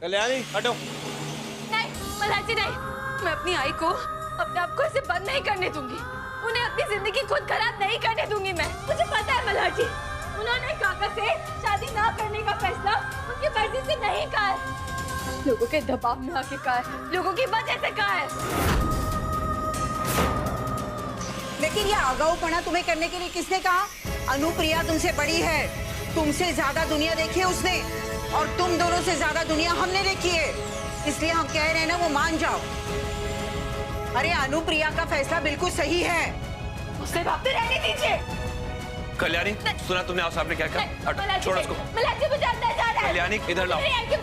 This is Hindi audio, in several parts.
कल्याणी हटो। नहीं मल्हार जी नहीं, मैं अपनी आई को अपने आप को ऐसे बंद नहीं करने दूंगी। उन्हें अपनी जिंदगी खुद खराब नहीं करने दूंगी मैं। मुझे पता है मल्हार जी, उन्होंने काका से शादी ना करने का फैसला उनकी मर्जी से नहीं कहा है, लोगों के दबाव में आके कहा है, लोगों की वजह से कहा है। लेकिन ये आगाऊपना तुम्हें करने के लिए किसने कहा? अनुप्रिया तुमसे बड़ी है, तुमसे ज्यादा दुनिया देखी है उसने, और तुम दोनों से ज्यादा दुनिया हमने देखी है, इसलिए हम कह रहे हैं ना वो मान जाओ। अरे अनुप्रिया का फैसला बिल्कुल सही है, उसे वहाँ पे रहने दीजिए। कल्याणी सुना तुमने साहब ने क्या कहा? छोड़ो उसको। मल्हार जी मुझे अंदर जाना है। कल्याणी इधर लाओ,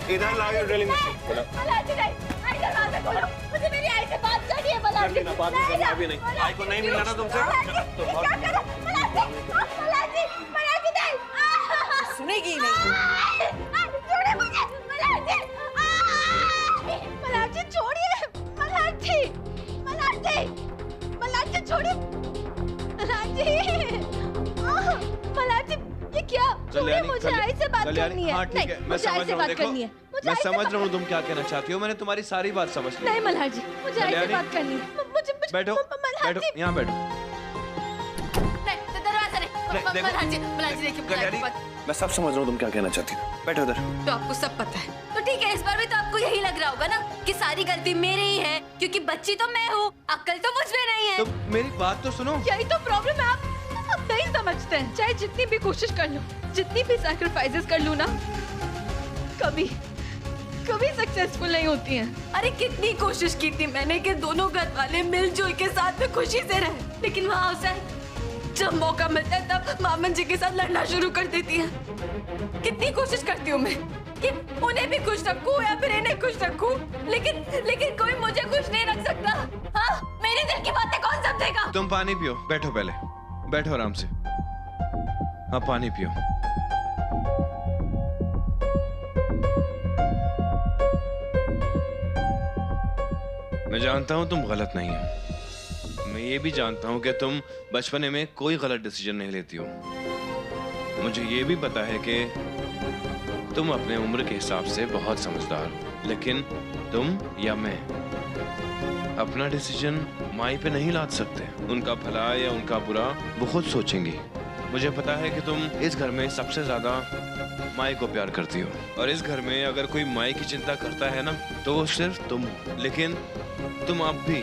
इधर लाओ ड्रिलिंग मशीन। मल्हार जी नहीं, आई दरवाजा खोलो, मुझे मेरी आई से बात करनी है। मल्हार जी बात करना भी नहीं, आई को नहीं मिलना था तुमसे। क्या करो मल्हार जी, मल्हार जी, मल्हार जी नहीं, सुनेगी नहीं। छोड़िए मुझे मल्हार जी, मल्हार जी छोड़िए, मल्हार जी, मल्हार जी, मल्हार जी छोड़िए, मल्हार जी, मल्हार जी ये क्या? छोड़िए मुझे आई से बात करनी है। हाँ ठीक है, मैं समझ रहा हूँ, देखो मैं समझ रहा हूँ तुम क्या कहना चाहती हो, मैंने तुम्हारी सारी बात समझ ली। नहीं मल्हार जी, मुझे आई से बात करनी है। मुझे बैठो, बैठो, यहाँ बैठो। दरवाजा नहीं, मल्हार जी, मल्हार जी देखिए, कल्याणी मैं सब समझ रहा हूँ तुम क्या कहना चाहती हो, बैठो इधर। तो आपको सब पता है, तो ठीक है, इस बार भी तो आपको यही लग रहा होगा ना कि सारी गलती मेरी ही है, क्योंकि बच्ची तो मैं हूँ, अक्ल तो मुझ में नहीं है। तो मेरी बात तो सुनो। यही तो प्रॉब्लम है, आप नहीं समझते हैं। चाहे जितनी भी कोशिश कर लो, जितनी भी सैक्रिफाइसेस कर लूं ना, कभी सक्सेसफुल नहीं होती हैं। अरे कितनी कोशिश की थी मैंने कि दोनों घर वाले मिलजुल के साथ में खुशी से रहे, लेकिन वहाँ अवसर जब मौका मिलता है तब मामन जी के साथ लड़ना शुरू कर देती है। कितनी कोशिश करती हूँ मैं कि उन्हें भी खुश रखूं या फिर इन्हें खुश रखूं, लेकिन कोई मुझे खुश नहीं रख सकता। हाँ, मेरे दिल की बातें कौन समझेगा? तुम पानी पियो, बैठो पहले, बैठो आराम से। हाँ पानी पियो। मैं जानता हूं तुम गलत नहीं हो, मैं ये भी जानता हूं कि तुम बचपने में कोई गलत डिसीजन नहीं लेती हो। मुझे ये भी पता है कि तुम अपने उम्र के हिसाब से बहुत समझदार हो, लेकिन तुम या मैं अपना डिसीजन माई पे नहीं लाद सकते। उनका भला या उनका बुरा वो खुद सोचेंगी। मुझे पता है कि तुम इस घर में सबसे ज्यादा माई को प्यार करती हो, और इस घर में अगर कोई माई की चिंता करता है ना तो वो सिर्फ तुम हो। लेकिन तुम अब भी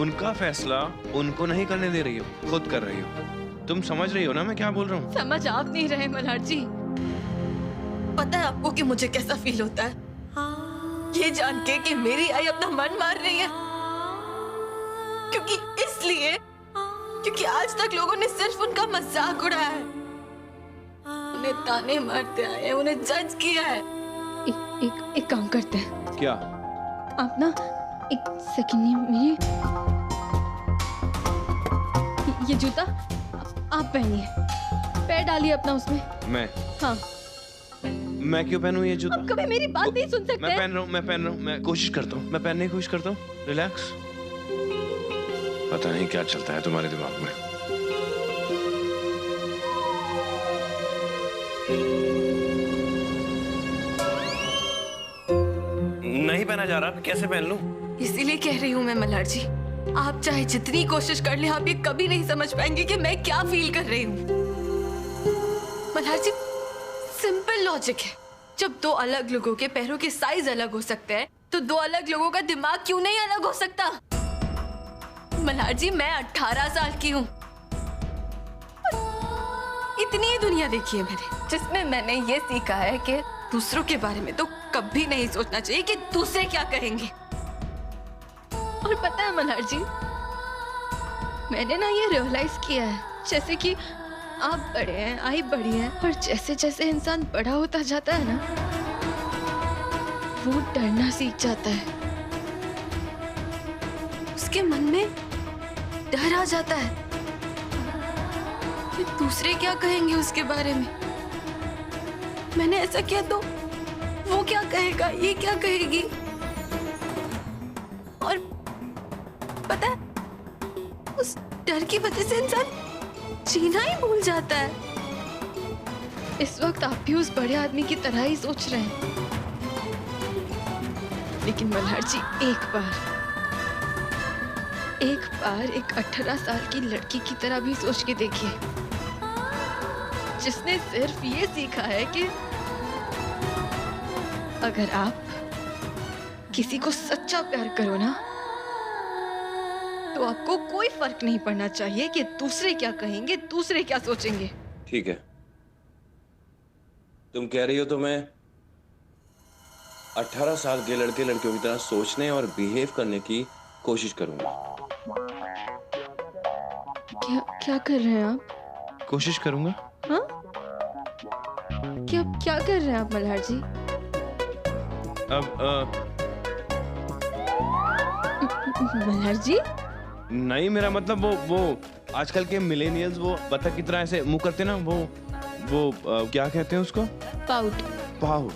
उनका फैसला उनको नहीं करने दे रही हो, खुद कर रही हो। तुम समझ रही हो ना मैं क्या बोल रहा हूँ? समझ आप नहीं रहे मल्हार जी। पता है आपको कि मुझे कैसा फील होता है ये जान के कि मेरी आई अपना मन मार रही है, क्योंकि आज तक लोगों ने सिर्फ उनका मजाक उड़ाया है, उन्हें ताने मारते आए हैं, उन्हें जज किया है। एक काम करते हैं। क्या? आप ना एक सेकंड में ये जूता आप पहनिए, पैर डालिए अपना उसमें। मैं? हाँ। मैं क्यों पहनूं ये जूता? आप कभी मेरी बात नहीं सुन सकते। मैं पहन रहा हूँ, मैं कोशिश करता हूँ, मैं पहनने की कोशिश करता हूँ। रिलैक्स। पता नहीं क्या चलता है तुम्हारे दिमाग में। नहीं पहना जा रहा, कैसे पहन लूं? इसीलिए कह रही हूँ मैं मल्हार जी, आप चाहे जितनी कोशिश कर ले, आप ये कभी नहीं समझ पाएंगे कि मैं क्या फील कर रही हूँ। मल्हार जी, सिंपल लॉजिक है, जब दो अलग लोगों के पैरों के साइज अलग हो सकते हैं तो दो अलग लोगों का दिमाग क्यों नहीं अलग हो सकता? मल्हार जी, मैं 18 साल की हूँ, इतनी ही दुनिया देखी है मैंने, जिसमें मैंने ये सीखा है कि दूसरों के बारे में तो कभी नहीं सोचना चाहिए कि दूसरे क्या कहेंगे। और पता है मल्हार जी, मैंने ना ये रियलाइज किया है, जैसे कि आप बड़े हैं, आई बड़ी है, और जैसे जैसे इंसान बड़ा होता जाता है ना, वो डरना सीख जाता है, उसके मन में डर आ जाता है कि दूसरे क्या कहेंगे उसके बारे में। मैंने ऐसा किया तो वो क्या कहेगा, ये क्या कहेगी। और पता है, उस डर की वजह से इंसान जीना ही भूल जाता है। इस वक्त आप भी उस बड़े आदमी की तरह ही सोच रहे हैं। लेकिन मल्हार जी एक बार एक 18 साल की लड़की की तरह भी सोच के देखिए, जिसने सिर्फ ये सीखा है कि अगर आप किसी को सच्चा प्यार करो ना, तो आपको कोई फर्क नहीं पड़ना चाहिए कि दूसरे क्या कहेंगे, दूसरे क्या सोचेंगे। ठीक है, तुम कह रही हो तो मैं 18 साल के लड़के लड़कियों की तरह सोचने और बिहेव करने की कोशिश करूंगा। क्या कर रहे हैं आप? कोशिश करूंगा। हाँ? क्या कर रहे हैं आप मल्हार जी? मल्हार जी? नहीं, मेरा मतलब वो आजकल के मिलेनियल्स वो बतख की तरह ऐसे मुंह करते ना, वो क्या कहते हैं उसको? पाउट।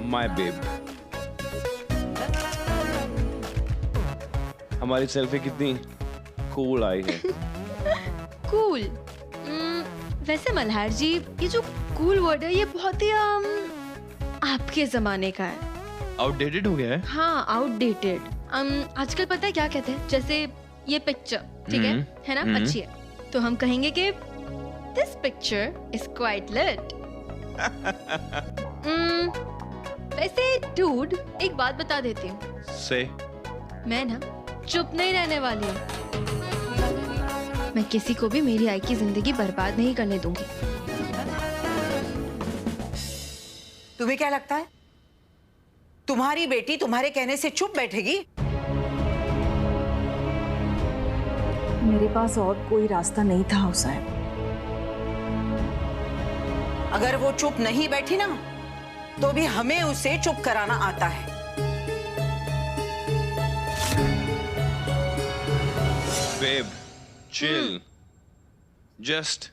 My babe. हमारी सेल्फी कितनी कूल आई है। कूल? वैसे मल्हार जी, ये जो कूल वर्ड है ये बहुत ही आपके जमाने का है। आउटडेटेड हो गया है। हाँ, आउटडेटेड। आजकल पता है क्या कहते हैं? जैसे ये पिक्चर, ठीक है ना? अच्छी है तो हम कहेंगे कि this picture is quite lit. वैसे डूड, एक बात बता देती हूँ। से मैं ना चुप नहीं रहने वाली हूँ। मैं किसी को भी मेरी आई की जिंदगी बर्बाद नहीं करने दूंगी। तुम्हें क्या लगता है तुम्हारी बेटी तुम्हारे कहने से चुप बैठेगी? मेरे पास और कोई रास्ता नहीं था हुसैन। अगर वो चुप नहीं बैठी ना, तो भी हमें उसे चुप कराना आता है। Babe, chill. Just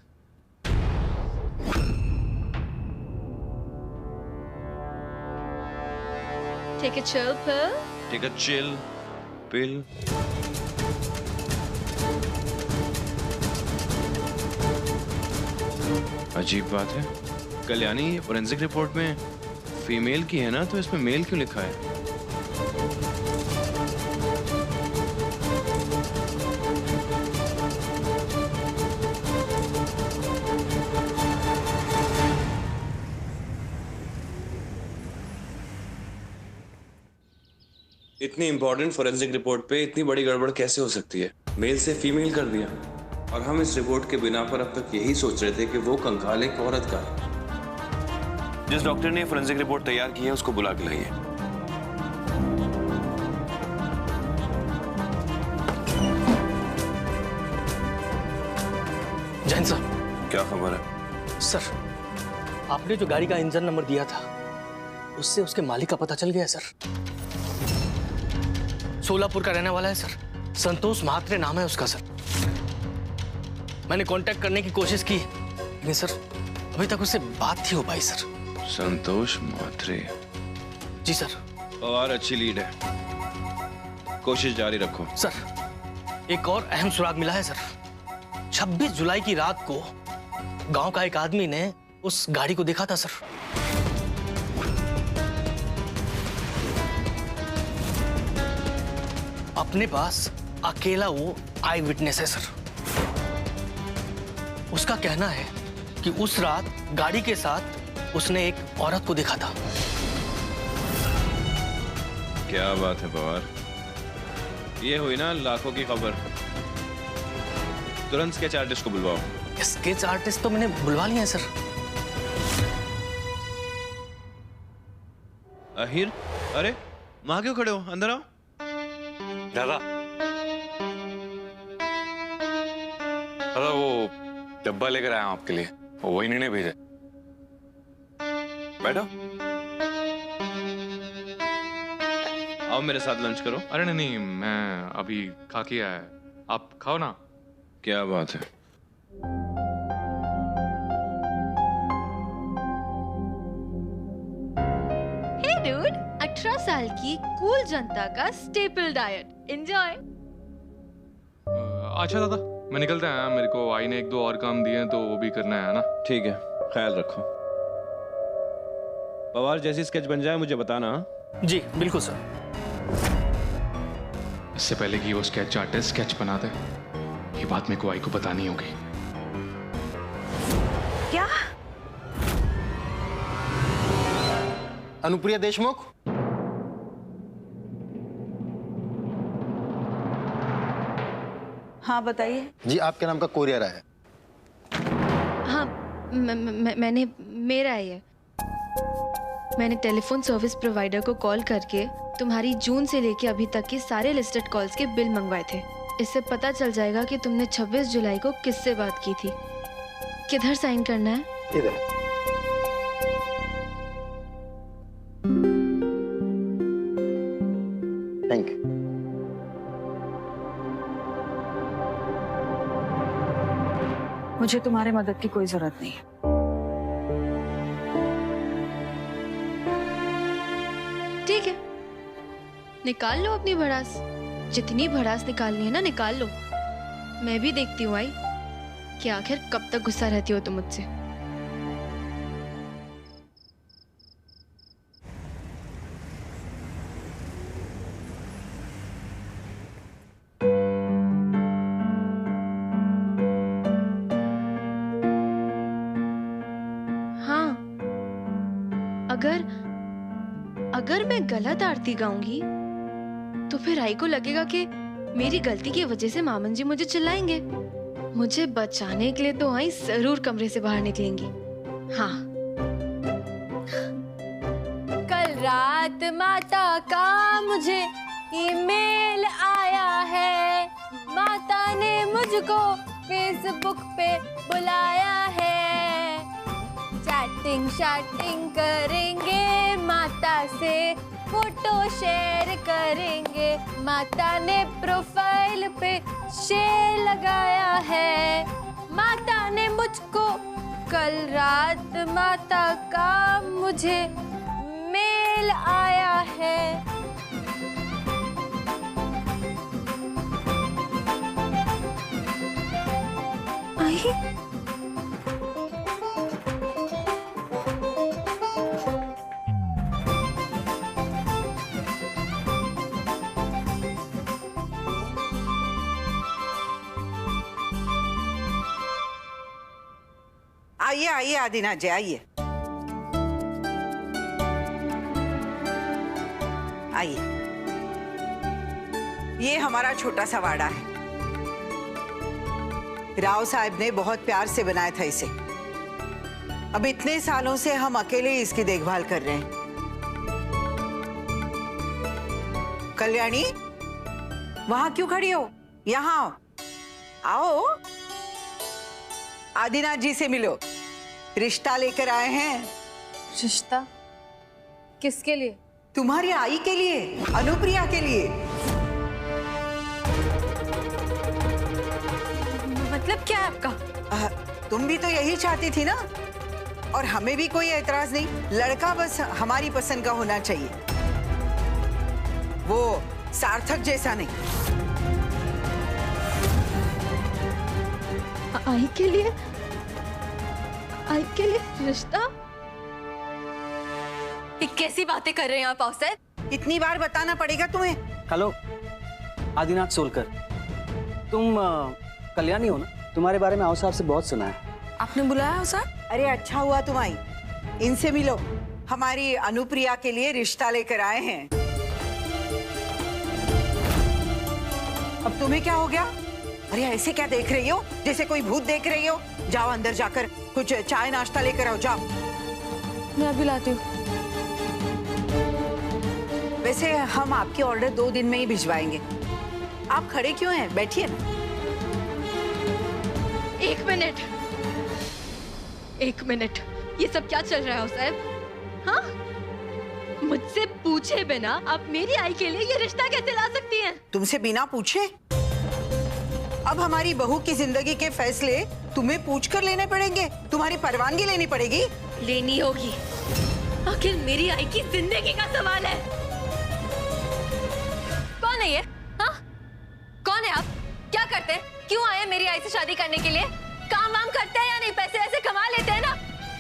take a chill pill. take a chill pill. अजीब बात है, कल्याणी फोरेंसिक रिपोर्ट में फीमेल की है ना, तो इसमें मेल क्यों लिखा है? इतनी इंपॉर्टेंट फोरेंसिक रिपोर्ट पे इतनी बड़ी गड़बड़ कैसे हो सकती है? मेल से फीमेल कर दिया, और हम इस रिपोर्ट के बिना पर अब तक यही सोच रहे थे कि वो कंकाल एक औरत का है। जिस डॉक्टर ने फोरेंसिक रिपोर्ट तैयार की है उसको बुला के लाइए। जैन सर। क्या खबर है? सर, आपने जो गाड़ी का इंजन नंबर दिया था उससे उसके मालिक का पता चल गया सर। सोलापुर का रहने वाला है सर, संतोष महात्रे नाम है उसका सर। मैंने कांटेक्ट करने की कोशिश की, लेकिन सर अभी तक उससे बात नहीं हो पाई सर। संतोष महात्रे? जी सर। और अच्छी लीड है, कोशिश जारी रखो। सर एक और अहम सुराग मिला है सर। 26 जुलाई की रात को गांव का एक आदमी ने उस गाड़ी को देखा था सर। अपने पास अकेला वो आई विटनेस है सर। उसका कहना है कि उस रात गाड़ी के साथ उसने एक औरत को देखा था। क्या बात है पवार, ये हुई ना लाखों की खबर। तुरंत स्केच आर्टिस्ट को बुलवाओ। स्केच आर्टिस्ट तो मैंने बुलवा लिया है सर। अहिर, अरे वहां क्यों खड़े हो? अंदर आओ। दादा, दादा वो डब्बा लेकर आया हूं आपके लिए, वो वही ने भेजा। बैठो। आओ मेरे साथ लंच करो। अरे नहीं, मैं अभी खा के आया। आप खाओ ना। क्या बात है? हे डूड, 18 साल की कूल जनता का स्टेपल डाइट। एंजॉय। अच्छा दादा, मैं निकलता है। मेरे को आई ने 1-2 और काम दिए हैं तो वो भी करना है ना। ठीक है, ख्याल रखो। पवार जैसी स्केच बन जाए मुझे बताना। जी बिल्कुल सर। इससे पहले कि वो स्केच आर्टिस्ट स्केच बना दे, ये बात मेरे को आई को बतानी होगी। क्या? अनुप्रिया देशमुख, हाँ बताइए। जी आपके नाम का कोरियर आया है। हाँ मैंने मेरा है ये। मैंने टेलीफोन सर्विस प्रोवाइडर को कॉल करके तुम्हारी जून से लेके अभी तक के सारे लिस्टेड कॉल्स के बिल मंगवाए थे। इससे पता चल जाएगा कि तुमने 26 जुलाई को किससे बात की थी। किधर साइन करना है? इधर। Thank you. मुझे तुम्हारे मदद की कोई जरूरत नहीं है। ठीक है, निकाल लो अपनी भड़ास। जितनी भड़ास निकालनी है ना निकाल लो। मैं भी देखती हूँ आई कि आखिर कब तक गुस्सा रहती हो तुम मुझसे। हाँ, अगर मैं गलत आरती गाऊंगी तो फिर आई को लगेगा कि मेरी गलती की वजह से मामन जी मुझे चिल्लाएंगे। मुझे बचाने के लिए तो आई जरूर कमरे से बाहर निकलेंगी। हाँ, कल रात माता का मुझे ईमेल आया है। माता ने मुझको फेसबुक पे बुलाया है। चैटिंग करेंगे, माता से फोटो शेयर करेंगे। माता ने प्रोफाइल पे शेयर लगाया है। माता ने मुझको कल रात माता का मुझे मेल आया है। आई? आइए आइए आदिनाथ जी आइए आइए। ये हमारा छोटा सा वाड़ा है। राव साहब ने बहुत प्यार से बनाया था इसे। अब इतने सालों से हम अकेले ही इसकी देखभाल कर रहे हैं। कल्याणी, वहां क्यों खड़ी हो? यहाँ आओ। आदिनाथ जी से मिलो। रिश्ता लेकर आए हैं। रिश्ता? किसके लिए? तुम्हारी आई के लिए, अनुप्रिया के लिए। मतलब क्या है आपका? तुम भी तो यही चाहती थी ना? और हमें भी कोई एतराज नहीं। लड़का बस हमारी पसंद का होना चाहिए, वो सार्थक जैसा नहीं। आई के लिए रिश्ता? ये कैसी बातें कर रहे हैं आप अवसर? इतनी बार बताना पड़ेगा तुम्हें? हेलो आदिनाथ सोलकर, तुम कल्याणी हो ना? तुम्हारे बारे में आओ साहब से बहुत सुना है। आपने बुलाया हो सर? अरे अच्छा हुआ तुम आई। इनसे मिलो। हमारी अनुप्रिया के लिए रिश्ता लेकर आए हैं। अब तुम्हें क्या हो गया? अरे ऐसे क्या देख रही हो, जैसे कोई भूत देख रही हो? जाओ अंदर जाकर कुछ चाय नाश्ता लेकर आओ, जाओ। मैं अभी लाती हूँ। वैसे हम आपकी ऑर्डर 2 दिन में ही भिजवाएंगे। आप खड़े क्यों हैं? बैठिए ना। एक मिनट, ये सब क्या चल रहा है साहब? हाँ, मुझसे पूछे बिना आप मेरी आई के लिए ये रिश्ता कैसे ला सकती हैं? तुमसे बिना पूछे? अब हमारी बहू की जिंदगी के फैसले तुम्हें पूछकर लेने पड़ेंगे। तुम्हारी परवानगी लेनी पड़ेगी। लेनी होगी। आखिर मेरी आई की जिंदगी का सवाल है। कौन है ये? हाँ? कौन है आप? क्या करते हैं? क्यों आए मेरी आई से शादी करने के लिए? काम वाम करते हैं या नहीं? पैसे वैसे कमा लेते हैं ना?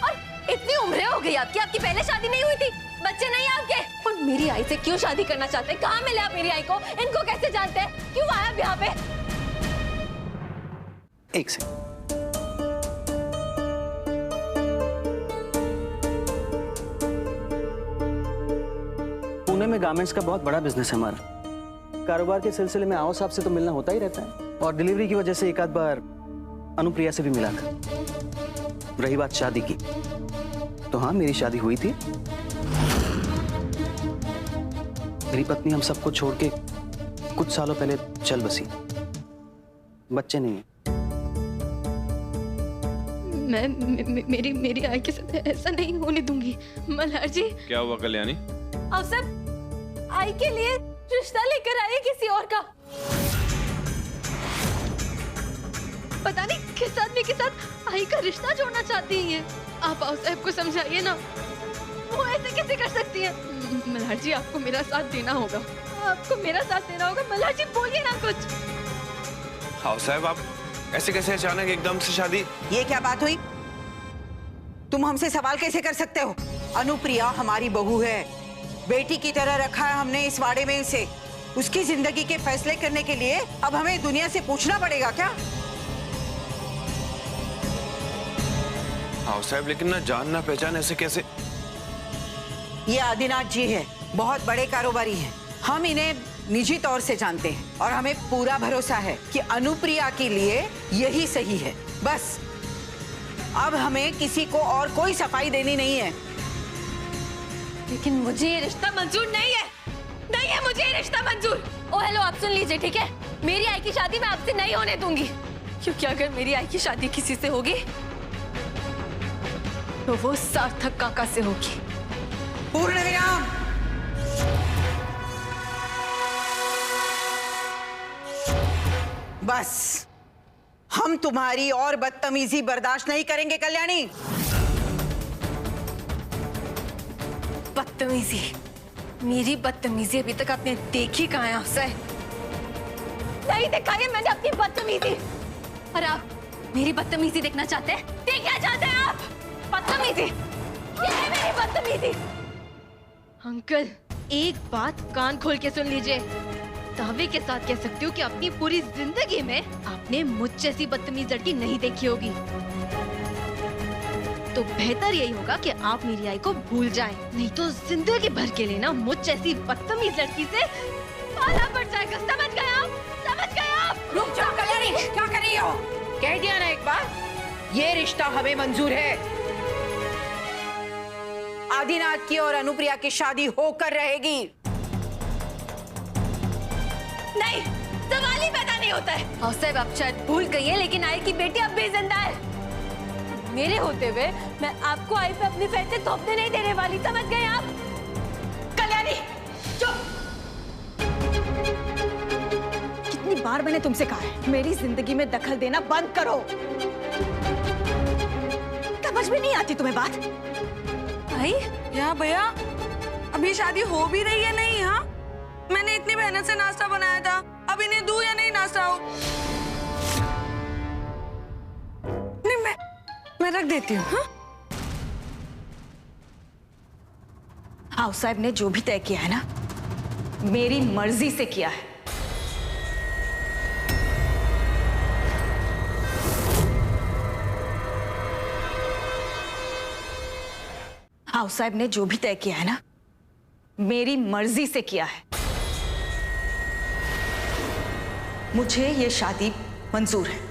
और इतनी उम्र हो गई आपकी, आपकी पहले शादी नहीं हुई थी, बच्चे नहीं आपके, और मेरी आई से क्यों शादी करना चाहते हैं? कहाँ मिले आप मेरी आई को? इनको कैसे जानते हैं? क्यों आया आप यहाँ पे? एक सेकंड। पुणे में गारमेंट्स का बहुत बड़ा बिजनेस है हमारा। कारोबार के सिलसिले में आओ साहब से तो मिलना होता ही रहता है, और डिलीवरी की वजह से एक आध बार अनुप्रिया से भी मिला था। रही बात शादी की, तो हाँ, मेरी शादी हुई थी। मेरी पत्नी हम सबको छोड़ के कुछ सालों पहले चल बसी। बच्चे नहीं है। मैं मेरी आई के साथ ऐसा नहीं होने दूंगी। मल्हार जी। क्या हुआ कल्याणी? आप सब आई के लिए रिश्ता लेकर आए किसी और का। पता नहीं किस आदमी के साथ आई का रिश्ता जोड़ना चाहती है ये। आप आओ साहब को समझाइए ना, वो ऐसे कैसे कर सकती है? मल्हार जी, आपको मेरा साथ देना होगा, आपको मेरा साथ देना होगा। मल्हार जी, बोलिए ना कुछ। हाँ साहब, आप ऐसे कैसे अचानक एकदम से शादी? ये क्या बात हुई? तुम हमसे सवाल कैसे कर सकते हो? अनुप्रिया हमारी बहू है, बेटी की तरह रखा है हमने इस वाड़े में इसे। उसकी जिंदगी के फैसले करने के लिए अब हमें दुनिया से पूछना पड़ेगा क्या? हाँ साहब, लेकिन ना जान ना पहचान ऐसे कैसे? ये आदिनाथ जी है, बहुत बड़े कारोबारी हैं। हम इन्हें निजी तौर से जानते हैं और हमें पूरा भरोसा है कि अनुप्रिया के लिए यही सही है। बस अब हमें किसी को और कोई सफाई देनी नहीं है। लेकिन मुझे ये रिश्ता मंजूर नहीं है, नहीं है मुझे ये रिश्ता मंजूर। ओ हेलो, आप सुन लीजिए, ठीक है? मेरी आई की शादी मैं आपसे नहीं होने दूंगी, क्योंकि अगर मेरी आई की शादी किसी से होगी तो वो सार्थक काका से होगी। पूर्ण विराम। बस हम तुम्हारी और बदतमीजी बर्दाश्त नहीं करेंगे कल्याणी। बदतमीजी? मेरी बदतमीजी अभी तक आपने देखी कहाँ है? आपसे नहीं दिखाई मैंने अपनी बदतमीजी। और आप मेरी बदतमीजी देखना चाहते हैं? देखना चाहते हैं आप बदतमीजी? ये है मेरी बदतमीजी। अंकल, एक बात कान खोल के सुन लीजिए। दावे के साथ कह सकती हूँ कि अपनी पूरी जिंदगी में आपने मुझ जैसी बदतमीज लड़की नहीं देखी होगी। तो बेहतर यही होगा कि आप मेरी आई को भूल जाएं, नहीं तो जिंदगी भर के लिए ना मुझ जैसी बदतमीज लड़की से पाला पड़ जाएगा। समझ गए आप? समझ गए आप? रुक जाओ कल्याणी, क्या कर रही हो? कह दिया ना एक बार, ये रिश्ता हमें मंजूर है। आदिनाथ की और अनुप्रिया की शादी होकर रहेगी। नहीं, सवाल ही पैदा नहीं होता है। और साहब, आप शायद भूल गई हैं, लेकिन आई की बेटी अब भी जिंदा है। मेरे होते हुए मैं आपको आई पे अपनी फैसले थोपने नहीं देने वाली। समझ गए आप? कल्याणी, चुप। कितनी बार मैंने तुमसे कहा है, मेरी जिंदगी में दखल देना बंद करो। समझ में नहीं आती तुम्हें बात? भाई या भैया, अभी शादी हो भी रही है नहीं? हाँ, मैंने इतनी मेहनत से नाश्ता बनाया था, अब इन्हें दूं या नहीं नाश्ता हो? नहीं, मैं रख देती हूँ। हाँ? हाउस साहब ने जो भी तय किया है ना, मेरी मर्जी से किया है। हाउस साहब ने जो भी तय किया है ना, मेरी मर्जी से किया है। मुझे ये शादी मंजूर है।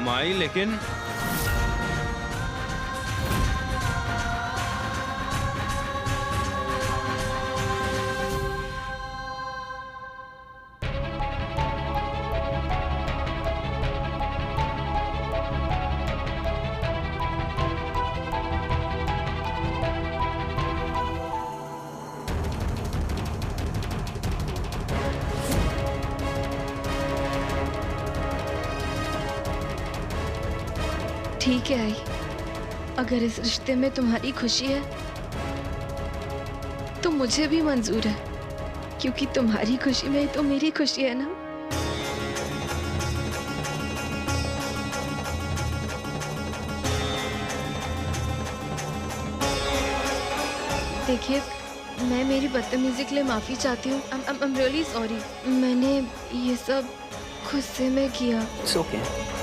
माई, लेकिन ठीक है आई, अगर इस रिश्ते में तुम्हारी खुशी है तो मुझे भी मंजूर है, क्योंकि तुम्हारी खुशी में तो मेरी खुशी है ना। देखिए, मैं मेरी बदतमीजी के लिए माफी चाहती हूँ। I'm really sorry। मैंने ये सब गुस्से में किया। It's okay.